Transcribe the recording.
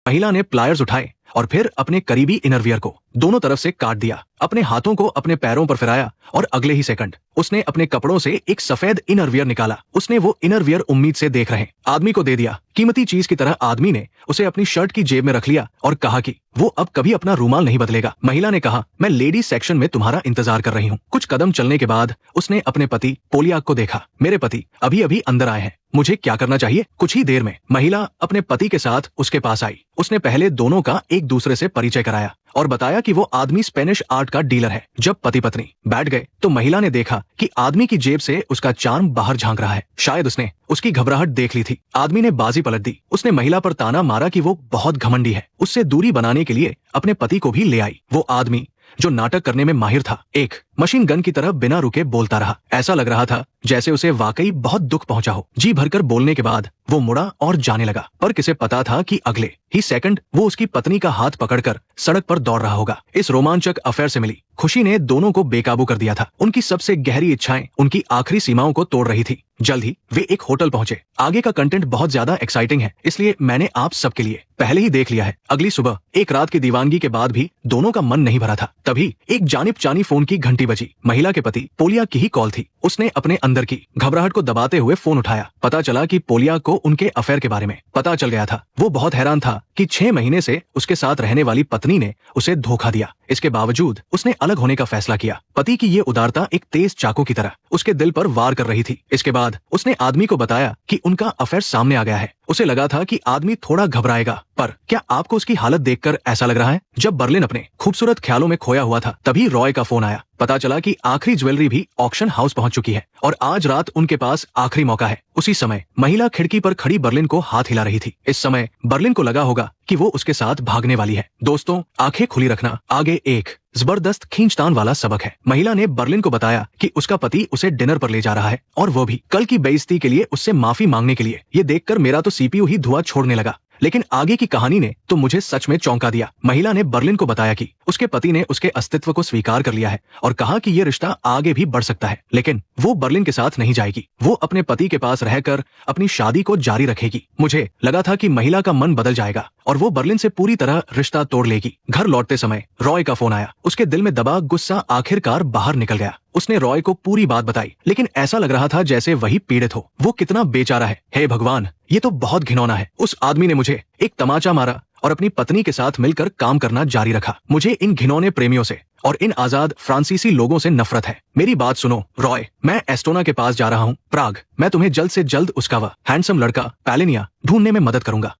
महिला ने प्लायर्स उठाए और फिर अपने करीबी इनरवियर को दोनों तरफ से काट दिया, अपने हाथों को अपने पैरों पर फिराया और अगले ही सेकंड उसने अपने कपड़ों से एक सफेद इनरवियर निकाला। उसने वो इनरवियर उम्मीद से देख रहे आदमी को दे दिया। कीमती चीज की तरह आदमी ने उसे अपनी शर्ट की जेब में रख लिया और कहा कि वो अब कभी अपना रूमाल नहीं बदलेगा। महिला ने कहा, मैं लेडी सेक्शन में तुम्हारा इंतजार कर रही हूँ। कुछ कदम चलने के बाद उसने अपने पति पोलियाक को देखा। मेरे पति अभी अभी अंदर आए हैं, मुझे क्या करना चाहिए? कुछ ही देर में महिला अपने पति के साथ उसके पास आई। उसने पहले दोनों का एक दूसरे से परिचय कराया और बताया कि वो आदमी स्पेनिश आर्ट का डीलर है। जब पति पत्नी बैठ गए तो महिला ने देखा कि आदमी की जेब से उसका चार्म बाहर झांक रहा है। शायद उसने उसकी घबराहट देख ली थी। आदमी ने बाजी पलट दी। उसने महिला पर ताना मारा कि वो बहुत घमंडी है। उससे दूरी बनाने के लिए अपने पति को भी ले आई। वो आदमी जो नाटक करने में माहिर था, एक मशीन गन की तरह बिना रुके बोलता रहा। ऐसा लग रहा था जैसे उसे वाकई बहुत दुख पहुंचा हो। जी भरकर बोलने के बाद वो मुड़ा और जाने लगा, पर किसे पता था कि अगले ही सेकंड वो उसकी पत्नी का हाथ पकड़कर सड़क पर दौड़ रहा होगा। इस रोमांचक अफेयर से मिली खुशी ने दोनों को बेकाबू कर दिया था। उनकी सबसे गहरी इच्छाएं उनकी आखिरी सीमाओं को तोड़ रही थी। जल्द ही वे एक होटल पहुंचे। आगे का कंटेंट बहुत ज्यादा एक्साइटिंग है, इसलिए मैंने आप सबके लिए पहले ही देख लिया है। अगली सुबह एक रात की दीवानगी के बाद भी दोनों का मन नहीं भरा था। तभी एक जानिब जानी फोन की घंटी बजी। महिला के पति पोलिया की ही कॉल थी। उसने अपने अंदर की घबराहट को दबाते हुए फोन उठाया। पता चला कि पोलिया को उनके अफेयर के बारे में पता चल गया था। वो बहुत हैरान था कि 6 महीने से उसके साथ रहने वाली पत्नी ने उसे धोखा दिया। इसके बावजूद उसने अलग होने का फैसला किया। पति की ये उदारता एक तेज चाकू की तरह उसके दिल पर वार कर रही थी। इसके बाद उसने आदमी को बताया कि उनका अफेयर सामने आ गया है। उसे लगा था कि आदमी थोड़ा घबराएगा, पर क्या आपको उसकी हालत देखकर ऐसा लग रहा है? जब बर्लिन अपने खूबसूरत ख्यालों में खोया हुआ था, तभी रॉय का फोन आया। पता चला कि आखिरी ज्वेलरी भी ऑक्शन हाउस पहुंच चुकी है और आज रात उनके पास आखिरी मौका है। उसी समय महिला खिड़की पर खड़ी बर्लिन को हाथ हिला रही थी। इस समय बर्लिन को लगा होगा कि वो उसके साथ भागने वाली है। दोस्तों, आंखें खुली रखना, आगे एक जबरदस्त खींचतान वाला सबक है। महिला ने बर्लिन को बताया कि उसका पति उसे डिनर पर ले जा रहा है और वो भी कल की बेइज्जती के लिए उससे माफी मांगने के लिए। ये देखकर मेरा तो सीपीयू ही धुआं छोड़ने लगा। लेकिन आगे की कहानी ने तो मुझे सच में चौंका दिया। महिला ने बर्लिन को बताया कि उसके पति ने उसके अस्तित्व को स्वीकार कर लिया है और कहा कि ये रिश्ता आगे भी बढ़ सकता है। लेकिन वो बर्लिन के साथ नहीं जाएगी। वो अपने पति के पास रहकर अपनी शादी को जारी रखेगी। मुझे लगा था कि महिला का मन बदल जाएगा और वो बर्लिन से पूरी तरह रिश्ता तोड़ लेगी। घर लौटते समय रॉय का फोन आया। उसके दिल में दबा गुस्सा आखिरकार बाहर निकल गया। उसने रॉय को पूरी बात बताई, लेकिन ऐसा लग रहा था जैसे वही पीड़ित हो। वो कितना बेचारा है। हे भगवान, ये तो बहुत घिनौना है। उस आदमी ने मुझे एक तमाचा मारा और अपनी पत्नी के साथ मिलकर काम करना जारी रखा। मुझे इन घिनौने प्रेमियों से और इन आजाद फ्रांसीसी लोगों से नफरत है। मेरी बात सुनो रॉय, मैं एस्टोना के पास जा रहा हूँ, प्राग। मैं तुम्हें जल्द से जल्द उसका वह हैंडसम लड़का पैलिनिया ढूंढने में मदद करूंगा।